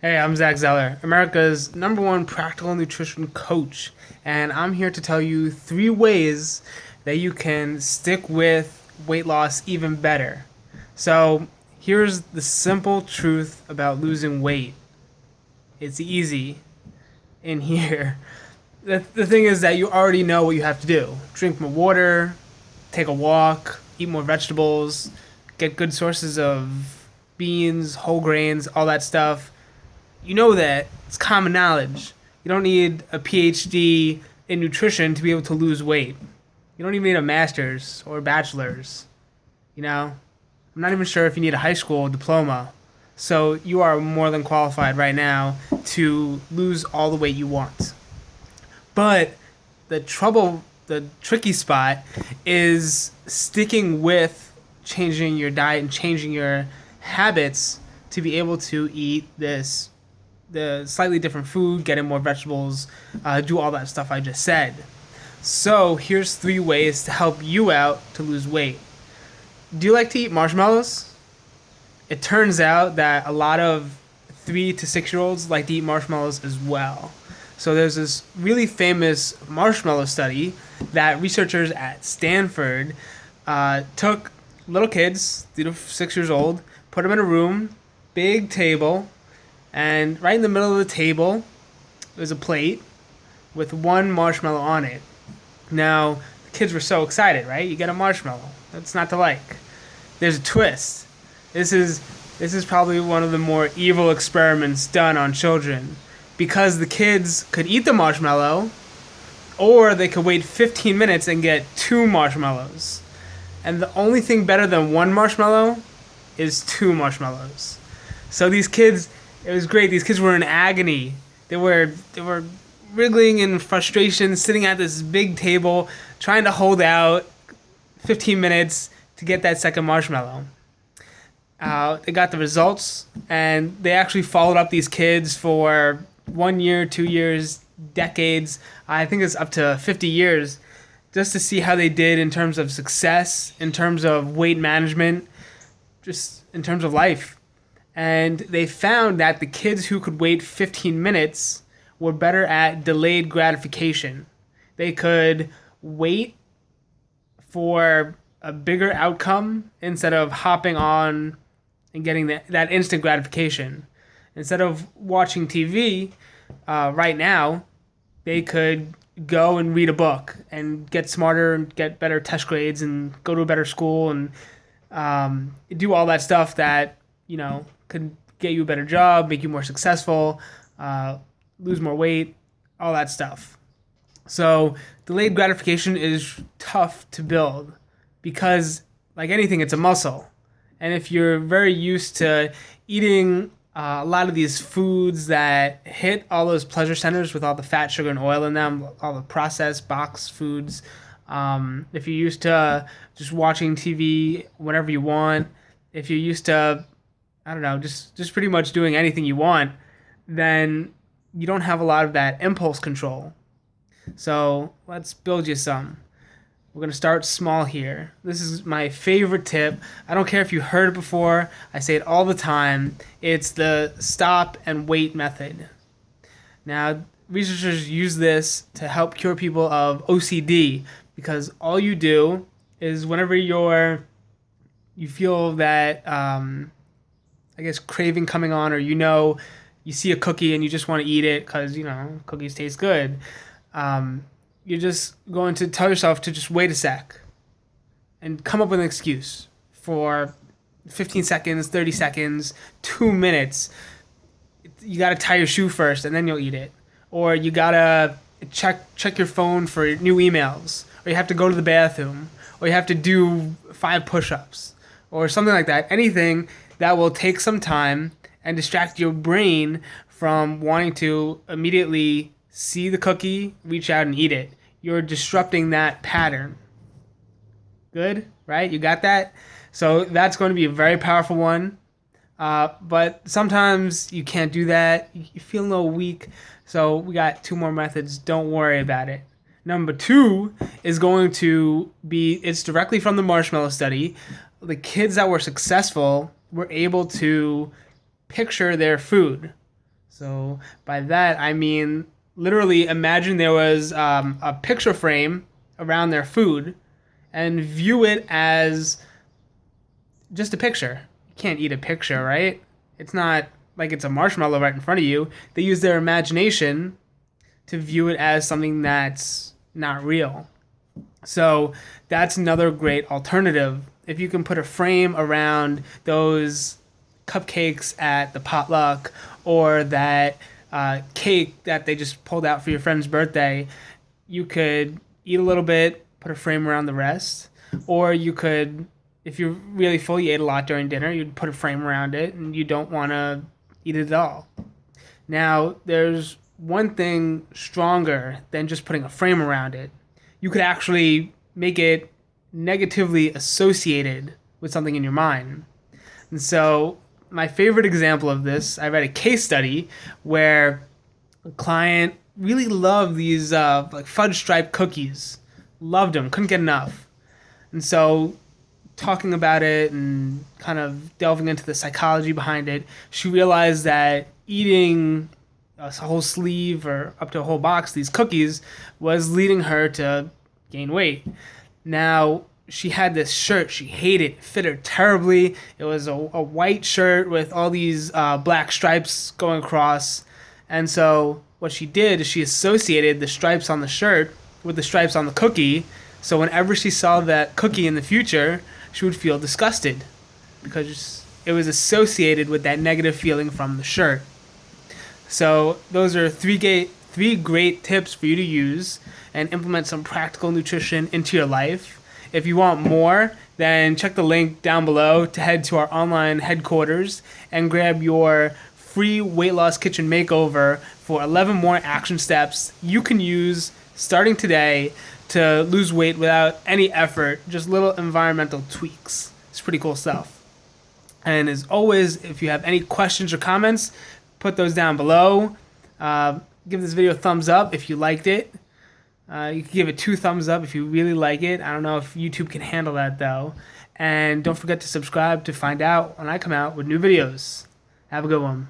Hey, I'm Zach Zeller, America's number one practical nutrition coach, and I'm here to tell you 3 ways that you can stick with weight loss even better. So, here's the simple truth about losing weight it's easy in here. The thing is that you already know what you have to do drink more water, take a walk, eat more vegetables, get good sources of beans, whole grains, all that stuff. You know that. It's common knowledge. You don't need a PhD in nutrition to be able to lose weight. You don't even need a master's or a bachelor's. You know? I'm not even sure if you need a high school diploma. So you are more than qualified right now to lose all the weight you want. But the tricky spot is sticking with changing your diet and changing your habits to be able to eat the slightly different food, get in more vegetables, do all that stuff I just said. So here's 3 ways to help you out to lose weight. Do you like to eat marshmallows? It turns out that a lot of 3 to 6 year olds like to eat marshmallows as well. So there's this really famous marshmallow study that researchers at Stanford took little kids, 3 to 6 years old, put them in a room, big table, and right in the middle of the table was a plate with one marshmallow on it. Now, the kids were so excited, right? You get a marshmallow. That's not to like. There's a twist. This is probably one of the more evil experiments done on children because the kids could eat the marshmallow or they could wait 15 minutes and get 2 marshmallows. And the only thing better than one marshmallow is 2 marshmallows. So these kids, it was great. These kids were in agony. They were wriggling in frustration, sitting at this big table, trying to hold out 15 minutes to get that second marshmallow. They got the results, and they actually followed up these kids for 1 year, 2 years, decades. I think it's up to 50 years, just to see how they did in terms of success, in terms of weight management, just in terms of life. And they found that the kids who could wait 15 minutes were better at delayed gratification. They could wait for a bigger outcome instead of hopping on and getting that instant gratification. Instead of watching TV right now, they could go and read a book and get smarter and get better test grades and go to a better school and do all that stuff that, could get you a better job, make you more successful, lose more weight, all that stuff. So delayed gratification is tough to build because, like anything, it's a muscle. And if you're very used to eating a lot of these foods that hit all those pleasure centers with all the fat, sugar, and oil in them, all the processed boxed foods, if you're used to just watching TV whenever you want, if you're used to, I don't know, just pretty much doing anything you want, then you don't have a lot of that impulse control. So let's build you some. We're going to start small here. This is my favorite tip. I don't care if you heard it before. I say it all the time. It's the stop and wait method. Now, researchers use this to help cure people of OCD because all you do is whenever you feel that craving coming on, or you see a cookie and you just want to eat it because cookies taste good. You're just going to tell yourself to just wait a sec and come up with an excuse for 15 seconds, 30 seconds, 2 minutes. You got to tie your shoe first and then you'll eat it. Or you got to check your phone for new emails. Or you have to go to the bathroom. Or you have to do 5 push-ups. Or something like that. Anything that will take some time and distract your brain from wanting to immediately see the cookie, reach out and eat it. You're disrupting that pattern. Good, right? You got that? So that's going to be a very powerful one. But sometimes you can't do that. You feel a little weak. So we got 2 more methods. Don't worry about it. Number 2 is going to be, it's directly from the marshmallow study. The kids that were successful were able to picture their food. So by that, I mean literally imagine there was a picture frame around their food and view it as just a picture. You can't eat a picture, right? It's not like it's a marshmallow right in front of you. They use their imagination to view it as something that's not real. So that's another great alternative. If you can put a frame around those cupcakes at the potluck or that cake that they just pulled out for your friend's birthday, you could eat a little bit, put a frame around the rest. Or you could, if you're really full, you ate a lot during dinner, you'd put a frame around it and you don't want to eat it at all. Now, there's one thing stronger than just putting a frame around it. You could actually make it negatively associated with something in your mind. And so, my favorite example of this, I read a case study where a client really loved these like fudge stripe cookies. Loved them, couldn't get enough. And so, talking about it and kind of delving into the psychology behind it, she realized that eating a whole sleeve or up to a whole box of these cookies was leading her to gain weight. Now, she had this shirt she hated. It fit her terribly. It was a white shirt with all these black stripes going across. And so what she did is she associated the stripes on the shirt with the stripes on the cookie. So whenever she saw that cookie in the future, she would feel disgusted because it was associated with that negative feeling from the shirt. So those are three great tips for you to use and implement some practical nutrition into your life. If you want more, then check the link down below to head to our online headquarters and grab your free weight loss kitchen makeover for 11 more action steps you can use starting today to lose weight without any effort, just little environmental tweaks. It's pretty cool stuff. And as always, if you have any questions or comments, put those down below. Give this video a thumbs up if you liked it. You can give it 2 thumbs up if you really like it. I don't know if YouTube can handle that though. And don't forget to subscribe to find out when I come out with new videos. Have a good one.